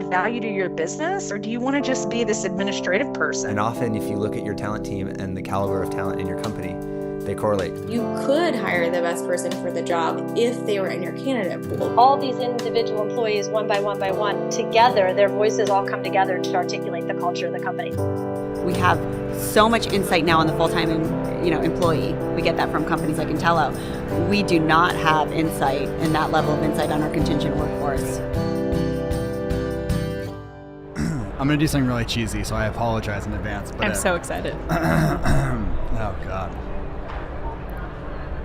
add value to your business, or do you want to just be this administrative person? And often, if you look at your talent team and the caliber of talent in your company, they correlate. You could hire the best person for the job if they were in your candidate pool. All these individual employees, one by one, together, their voices all come together to articulate the culture of the company. We have so much insight now on the full-time employee. We get that from companies like Intello. We do not have insight and that level of insight on our contingent workforce. I'm going to do something really cheesy, so I apologize in advance. But I'm so excited. Oh, God.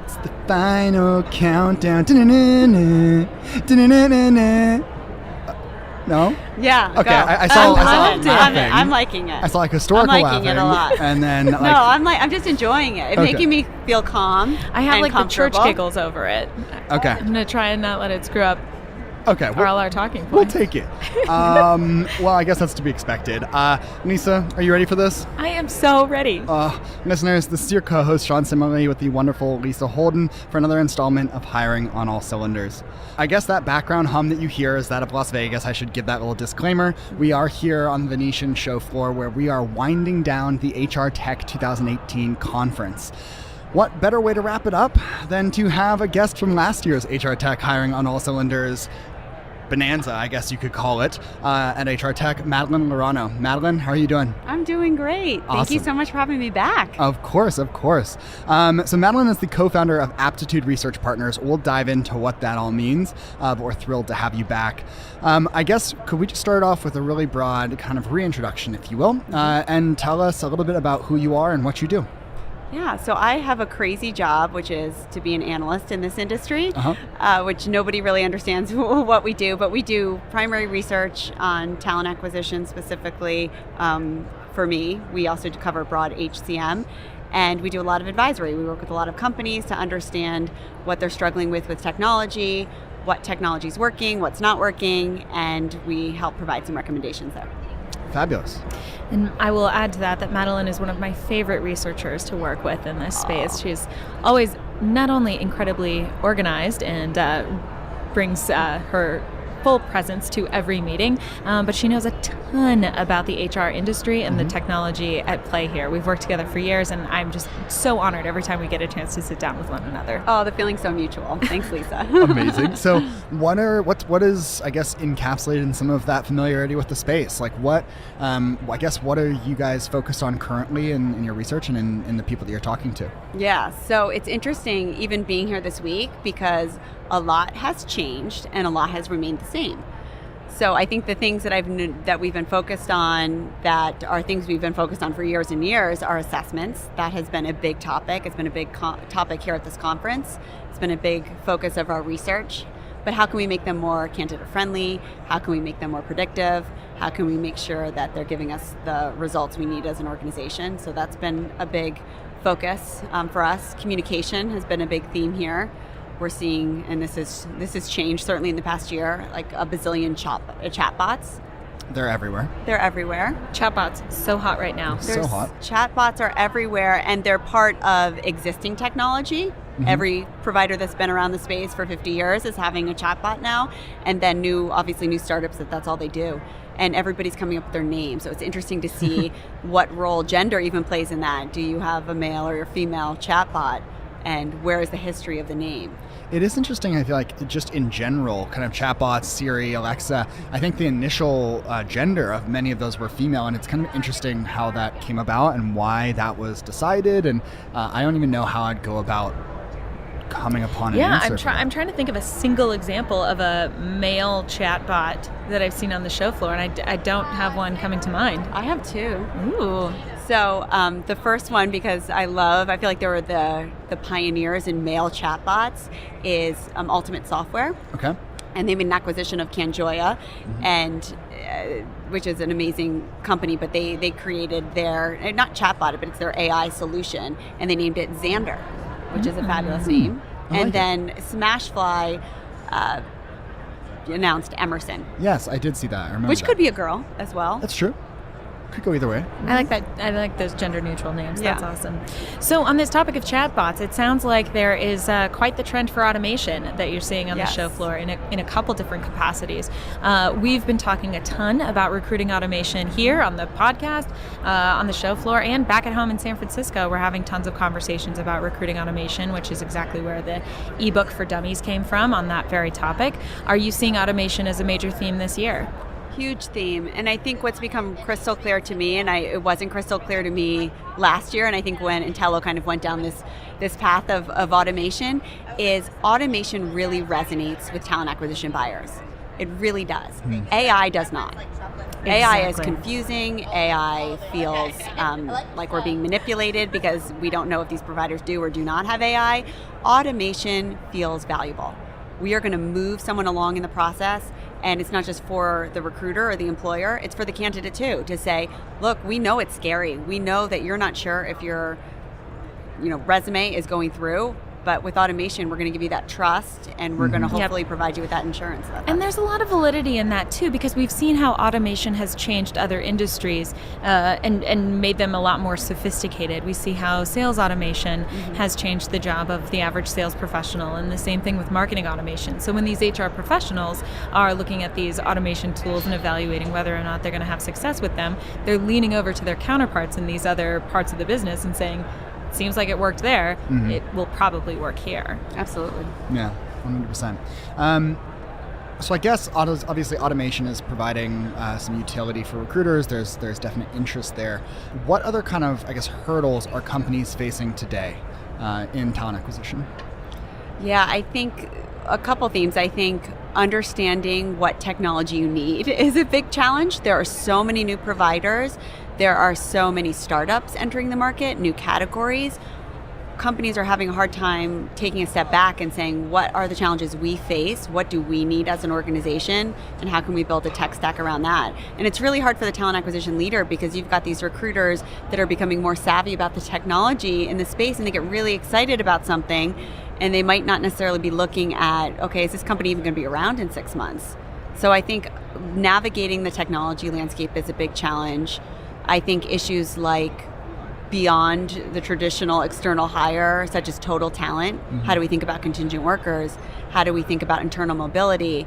It's the final countdown. No? Yeah. Okay, go. I saw laughing. I'm liking it. I saw like historical I'm liking laughing. it a lot. And then No, I'm just enjoying it. It's making me feel calm. I have and like the church comfortable. giggles over it. Okay. I'm going to try and not let it screw up Okay. all our talking We'll points. take it. Well, I guess that's to be expected. Lisa, are you ready for this? I am so ready. Listeners, this is your co-host, Sean Simile, with the wonderful Lisa Holden for another installment of Hiring on All Cylinders. I guess that background hum that you hear is that of Las Vegas. I should give that little disclaimer. We are here on the Venetian show floor where we are winding down the HR Tech 2018 conference. What better way to wrap it up than to have a guest from last year's HR Tech Hiring on All Cylinders bonanza, I guess you could call it, at HR Tech, Madeline Laurano. Madeline, how are you doing? I'm doing great. Awesome. Thank you so much for having me back. Of course. So Madeline is the co-founder of Aptitude Research Partners. We'll dive into what that all means, but we're thrilled to have you back. I guess, could we just start off with a really broad kind of reintroduction, if you will, and tell us a little bit about who you are and what you do? Yeah, so I have a crazy job, which is to be an analyst in this industry, which nobody really understands what we do, but we do primary research on talent acquisition specifically. For me, we also cover broad HCM, and we do a lot of advisory. We work with a lot of companies to understand what they're struggling with technology, what technology is working, what's not working, and we help provide some recommendations there. Fabulous. And I will add to that Madeline is one of my favorite researchers to work with in this space. She's always not only incredibly organized and brings her full presence to every meeting, but she knows a ton about the HR industry and the technology at play here. We've worked together for years, and I'm just so honored every time we get a chance to sit down with one another. Oh, the feeling's so mutual. Thanks, Lisa. Amazing. So what is, I guess, encapsulated in some of that familiarity with the space? Like what are you guys focused on currently in your research and in the people that you're talking to? Yeah, so it's interesting even being here this week because a lot has changed and a lot has remained the same. So I think the things that we've been focused on, that are things we've been focused on for years and years, are assessments. That has been a big topic. It's been a big topic here at this conference. It's been a big focus of our research. But how can we make them more candidate friendly? How can we make them more predictive? How can we make sure that they're giving us the results we need as an organization? So that's been a big focus for us. Communication has been a big theme here. We're seeing, and this has changed certainly in the past year, like a bazillion chatbots. They're everywhere. Chatbots, so hot right now. So hot. Chatbots are everywhere, and they're part of existing technology. Every provider that's been around the space for 50 years is having a chatbot now, and then new startups that's all they do. And everybody's coming up with their name. So it's interesting to see what role gender even plays in that. Do you have a male or a female chatbot? And where is the history of the name? It is interesting, I feel like, just in general, kind of chatbots, Siri, Alexa, I think the initial gender of many of those were female, and it's kind of interesting how that came about and why that was decided, and I don't even know how I'd go about coming upon an answer. I'm trying to think of a single example of a male chatbot that I've seen on the show floor, and I don't have one coming to mind. I have two. Ooh. So the first one, because I feel like they were the pioneers in male chatbots, is Ultimate Software. Okay. And they made an acquisition of Kanjoya, and which is an amazing company, but they created their, not chatbot, but it's their AI solution, and they named it Xander, which is a fabulous name. And then Smashfly announced Emerson. Yes, I did see that. I remember Which that. could be a girl as well. That's true. Could go either way. I like that. I like those gender neutral names. Yeah. That's awesome. So on this topic of chatbots, it sounds like there is quite the trend for automation that you're seeing on the show floor in a couple different capacities. We've been talking a ton about recruiting automation here on the podcast, on the show floor, and back at home in San Francisco. We're having tons of conversations about recruiting automation, which is exactly where the ebook for dummies came from on that very topic. Are you seeing automation as a major theme this year? Huge theme. And I think what's become crystal clear to me, and it wasn't crystal clear to me last year, and I think when Intello kind of went down this path of automation, is automation really resonates with talent acquisition buyers. It really does. AI does not. AI is confusing. AI feels like we're being manipulated because we don't know if these providers do or do not have AI. Automation feels valuable. We are going to move someone along in the process, and it's not just for the recruiter or the employer, it's for the candidate too, to say, look, we know it's scary. We know that you're not sure if your resume is going through, but with automation, we're going to give you that trust, and we're going to hopefully provide you with that insurance. And there's a lot of validity in that too, because we've seen how automation has changed other industries and made them a lot more sophisticated. We see how sales automation has changed the job of the average sales professional, and the same thing with marketing automation. So when these HR professionals are looking at these automation tools and evaluating whether or not they're going to have success with them, they're leaning over to their counterparts in these other parts of the business and saying, seems like it worked there, it will probably work here. Absolutely. Yeah, 100%. So I guess obviously automation is providing some utility for recruiters. There's definite interest there. What other kind of, I guess, hurdles are companies facing today in talent acquisition? Yeah, I think a couple themes. I think understanding what technology you need is a big challenge. There are so many new providers. There are so many startups entering the market, new categories. Companies are having a hard time taking a step back and saying, what are the challenges we face? What do we need as an organization? And how can we build a tech stack around that? And it's really hard for the talent acquisition leader because you've got these recruiters that are becoming more savvy about the technology in the space, and they get really excited about something, and they might not necessarily be looking at, okay, is this company even going to be around in 6 months? So I think navigating the technology landscape is a big challenge. I think issues like beyond the traditional external hire, such as total talent, how do we think about contingent workers, how do we think about internal mobility,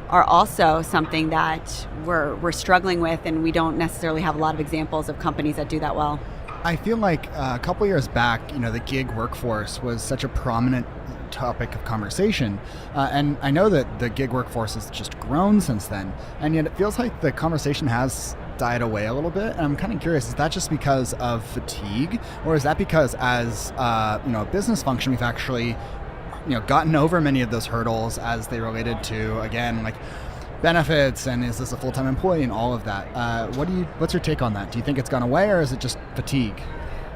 are also something that we're struggling with, and we don't necessarily have a lot of examples of companies that do that well. I feel like a couple years back, the gig workforce was such a prominent topic of conversation, and I know that the gig workforce has just grown since then, and yet it feels like the conversation has died away a little bit. And I'm kind of curious, is that just because of fatigue, or is that because as a business function, we've actually gotten over many of those hurdles as they related to, again, like benefits and is this a full-time employee and all of that? What's your take on that? Do you think it's gone away, or is it just fatigue?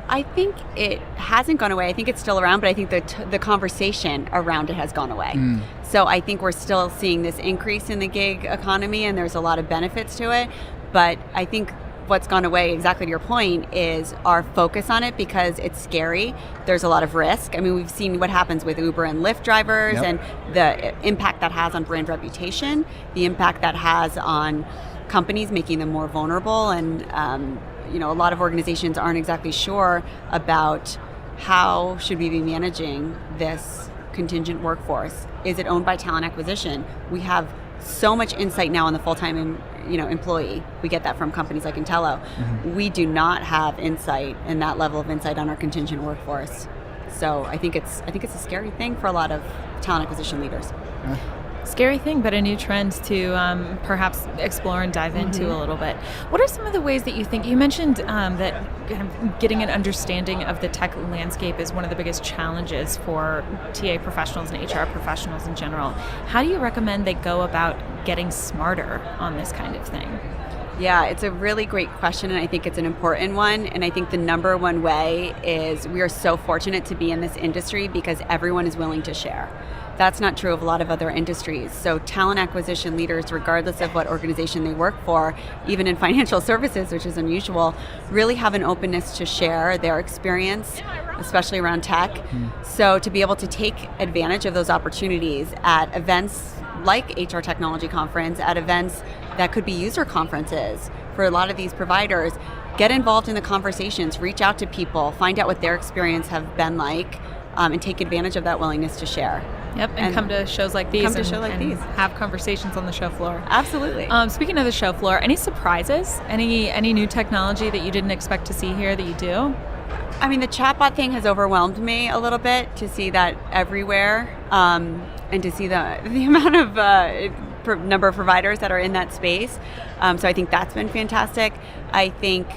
I think it hasn't gone away. I think it's still around, but I think the conversation around it has gone away. So I think we're still seeing this increase in the gig economy, and there's a lot of benefits to it. But I think what's gone away, exactly to your point, is our focus on it because it's scary. There's a lot of risk. I mean, we've seen what happens with Uber and Lyft drivers and the impact that has on brand reputation, the impact that has on companies, making them more vulnerable. And, a lot of organizations aren't exactly sure about how should we be managing this contingent workforce. Is it owned by talent acquisition? We have so much insight now on the full-time employee. We get that from companies like Intello. We do not have insight and that level of insight on our contingent workforce. So I think it's a scary thing for a lot of talent acquisition leaders. Scary thing, but a new trend to perhaps explore and dive into a little bit. What are some of the ways that you think, you mentioned that kind of getting an understanding of the tech landscape is one of the biggest challenges for TA professionals and HR professionals in general. How do you recommend they go about getting smarter on this kind of thing? Yeah, it's a really great question, and I think it's an important one. And I think the number one way is we are so fortunate to be in this industry because everyone is willing to share. That's not true of a lot of other industries. So talent acquisition leaders, regardless of what organization they work for, even in financial services, which is unusual, really have an openness to share their experience especially around tech. So to be able to take advantage of those opportunities at events like HR Technology Conference, at events that could be user conferences for a lot of these providers, get involved in the conversations, reach out to people, find out what their experience have been like, and take advantage of that willingness to share. Yep, and come to shows like these and have conversations on the show floor. Absolutely. Speaking of the show floor, any surprises? Any new technology that you didn't expect to see here that you do? I mean, the chatbot thing has overwhelmed me a little bit to see that everywhere, and to see the amount of number of providers that are in that space. So I think that's been fantastic. I think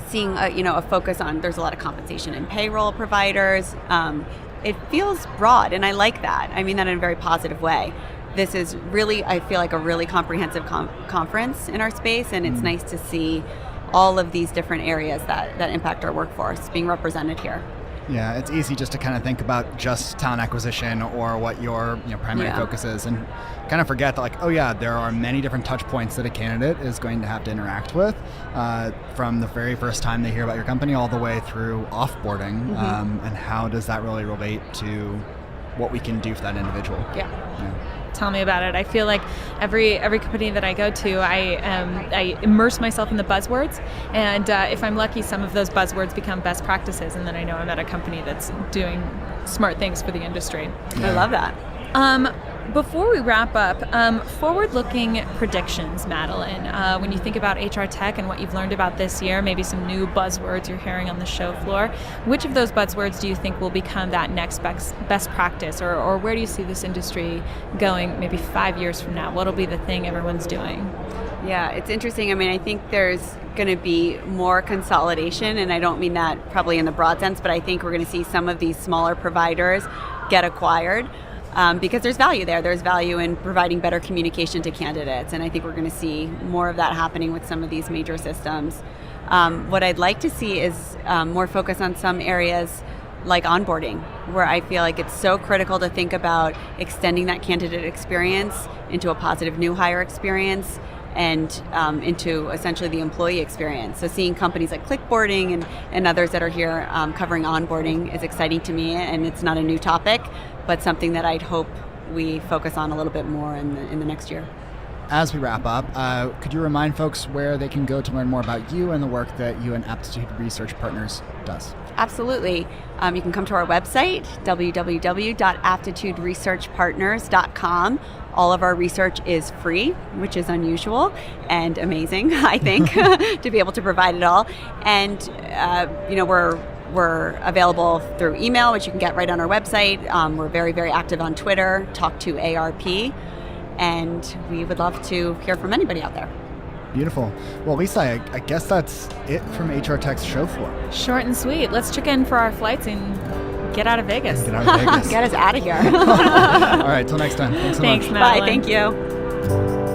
seeing a focus on, there's a lot of compensation and payroll providers. It feels broad, and I like that. I mean that in a very positive way. This is really, I feel like, a really comprehensive conference in our space, and it's nice to see all of these different areas that impact our workforce being represented here. Yeah, it's easy just to kind of think about just talent acquisition or what your primary focus is, and kind of forget that, like, oh yeah, there are many different touch points that a candidate is going to have to interact with, from the very first time they hear about your company all the way through offboarding, and how does that really relate to what we can do for that individual. Yeah. Tell me about it. I feel like every company that I go to, I immerse myself in the buzzwords, and if I'm lucky, some of those buzzwords become best practices, and then I know I'm at a company that's doing smart things for the industry. I love that. Before we wrap up, forward-looking predictions, Madeline. When you think about HR tech and what you've learned about this year, maybe some new buzzwords you're hearing on the show floor, which of those buzzwords do you think will become that next best practice, or where do you see this industry going maybe 5 years from now? What'll be the thing everyone's doing? Yeah, it's interesting. I mean, I think there's going to be more consolidation, and I don't mean that probably in the broad sense, but I think we're going to see some of these smaller providers get acquired. Because there's value there. There's value in providing better communication to candidates, and I think we're going to see more of that happening with some of these major systems. What I'd like to see is more focus on some areas like onboarding, where I feel like it's so critical to think about extending that candidate experience into a positive new hire experience, and into essentially the employee experience. So seeing companies like Clickboarding and others that are here covering onboarding is exciting to me, and it's not a new topic, but something that I'd hope we focus on a little bit more in the next year. As we wrap up, could you remind folks where they can go to learn more about you and the work that you and Aptitude Research Partners does? Absolutely. You can come to our website, www.aptituderesearchpartners.com. All of our research is free, which is unusual and amazing, I think, to be able to provide it all. And, we're available through email, which you can get right on our website. We're very, very active on Twitter, Talk to ARP, and we would love to hear from anybody out there. Beautiful. Well, Lisa, I guess that's it from HR Tech's show floor. Short and sweet. Let's check in for our flights and get out of Vegas. Get us out of here. All right, till next time. Thanks so much. Madeline. Bye, thank you.